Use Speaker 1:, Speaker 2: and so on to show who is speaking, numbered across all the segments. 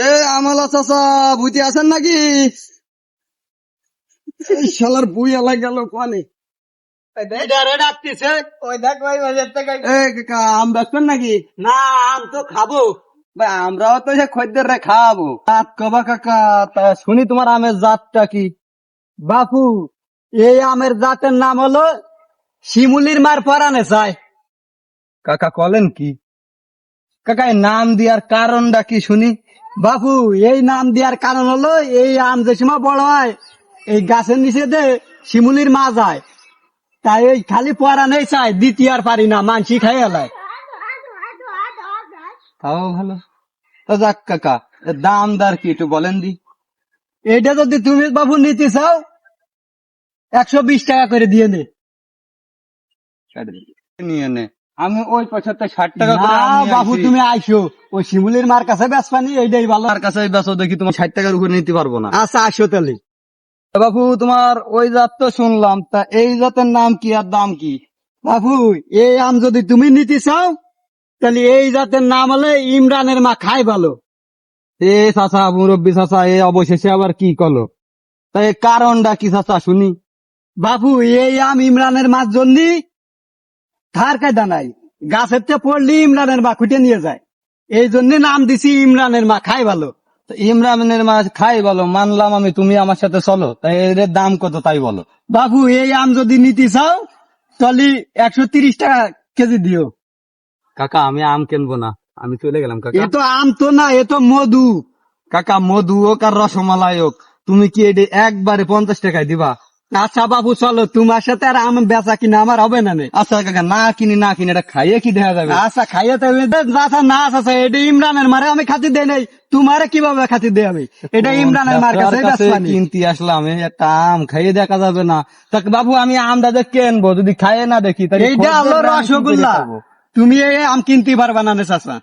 Speaker 1: এ আমলা চাচা বুঝতে আছেন নাকি? এই শালার বুই এলাই গেল কোয়ানে। কাকা আম বেচবেন নাকি?
Speaker 2: না আম তো খাবো।
Speaker 1: ভাই আমরাও তো সে খদ্দের রে খাওয়াবো। জাত কবা কাকা, তা শুনি তোমার আমের জাতটা কি?
Speaker 2: বাপু, এই আমের জাতের নাম হলো শিমুলির মার পরানে চায়।
Speaker 1: কাকা কলেন কি? কাকা এই নাম দিয়ার কারণটা কি শুনি?
Speaker 2: বাপু, এই নাম দেওয়ার কারণ হলো এই আম যে সময় বড় হয় এই গাছের নিচে দে শিমুলির মা যায়, তাই এই খালি পরানেই চায়, দিতে আর পারি না, মানসি খাই এলায়।
Speaker 1: তাও ভালো। তো যাক কাকা, এর দাম দর কি একটু বলেন দি।
Speaker 2: এইটা যদি তুমি বাবু নিতে চাও 120 টাকা করে দিয়ে নে।
Speaker 1: নিয়ে নে, আমি ওই 65-60 টাকা
Speaker 2: না
Speaker 1: করে আম নিয়ে
Speaker 2: বাবু,
Speaker 1: আইছি।
Speaker 2: তুমি আইসো ওই শিমুলির মার কাছে বেচপানি, এইটাই ভালো।
Speaker 1: তার কাছে বেচো দেখি, তোমার 60 টাকার উপরে নিতে পারবো না।
Speaker 2: আচ্ছা, আসো তাহলে।
Speaker 1: বাবু তোমার ওই জাত তো শুনলাম, তা এই জাতের নাম কি আর দাম কি?
Speaker 2: বাবু, এই আম যদি তুমি নিতে চাও তাহলে এই জাতের নাম হলে ইমরানের মা খাই ভালো।
Speaker 1: এ চাচা, মুরব্বী চাচা, এ অবশেষে আবার কি করলো? তাই এর কারণটা কি চাচা শুনি?
Speaker 2: বাবু, এই আম ইমরানের মার জন্য ধার কায়দা নাই, গাছের চেয়ে পড়লি ইমরানের মা খুঁটে নিয়ে যায়, এই জন্য নাম দিছি ইমরানের মা খাই ভালো।
Speaker 1: তো ইমরানের মাছ খাই বলো, মানলাম আমি, তুমি আমার সাথে চলো, তাই এর দাম কত তাই বলো।
Speaker 2: বাবু, এই আম যদি নিতে চাও তাহলে 130 টাকা কেজি দিও।
Speaker 1: কাকা আমি আম কিনবো না, আমি চলে গেলাম
Speaker 2: এ
Speaker 1: কাকা।
Speaker 2: তো আম তো না, এ তো মধু।
Speaker 1: কাকা মধু হোক আর রসমালাই হোক, তুমি কি এটি একবারে 50 টাকায় দিবা?
Speaker 2: আচ্ছা বাবু, চলো, তোমার সাথে আর আম বেচা কিনা আমার হবে না নে।
Speaker 1: আচ্ছা কাকা, না কিনি না কিনি, এটা খাইয়ে কি দেখা যাবে?
Speaker 2: আচ্ছা, খাইয়ে তাহলে আচ্ছা না, আচ্ছা এটা ইমরানের মারে আমি খাতি দেই নাই, তোমারে কিভাবে খাতি দেই আমি? এটা ইমরানের মার
Speaker 1: কাকার
Speaker 2: কাছে
Speaker 1: কাছে
Speaker 2: বেচবানি।
Speaker 1: কিনতে আসলাম, এই একটা আম খাইয়ে দেখা যাবে না? তা বাবু আমি আমটা যে কিনবো, যদি খাইয়ে না দেখি তাহলে
Speaker 2: এইটা হলো
Speaker 1: খদ্দেররা আমি কি করে
Speaker 2: রসগোল্লা,
Speaker 1: খাবো?
Speaker 2: তুমি এই আম কিনতে পারবা না নে চাচা।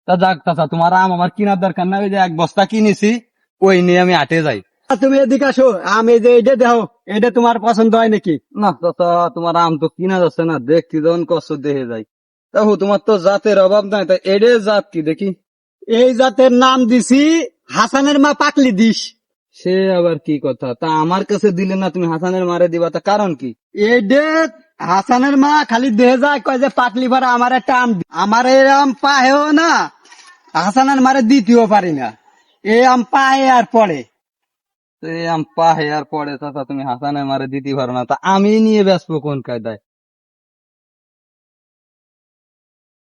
Speaker 1: তা যাক চাচা, তোমার আম আমার কেনার দরকার না, ওই যে 1 বস্তা কিনেছি, ওই নিয়ে আমি হাটে যাই।
Speaker 2: তুমি এদিকে আসো, আমি যে এইটা দেখো, এটা তোমার পছন্দ হয় নাকি?
Speaker 1: না চাচা, তোমার আম তো কিনা যাচ্ছে না, দেখছি যখন কষ্ট দেখে যাই। দেখো তোমার তো জাতের অভাব নাই, তাই এডে জাত কি দেখি?
Speaker 2: এই জাতের নাম দিছি হাসানের মা পাকলি দিস।
Speaker 1: সে আবার কি কথা? তা আমার কাছে দিলে না, তুমি হাসানের মারে দিবা, তা কারণ কি?
Speaker 2: এইডে হাসানের মা খালি দেহে যায়, কয় যে পাকলি ভাড়া আমার একটা আম আমার এই আম পাহেও না, হাসানের মারে দিতেও পারি না, এই আম পাহে আর পড়ে।
Speaker 1: তো এই আম পাহে আর পরে চাচা, তুমি হাসানের মারে দিতে পারো না, তা আমি নিয়ে বেসবো কোন কায়দায়?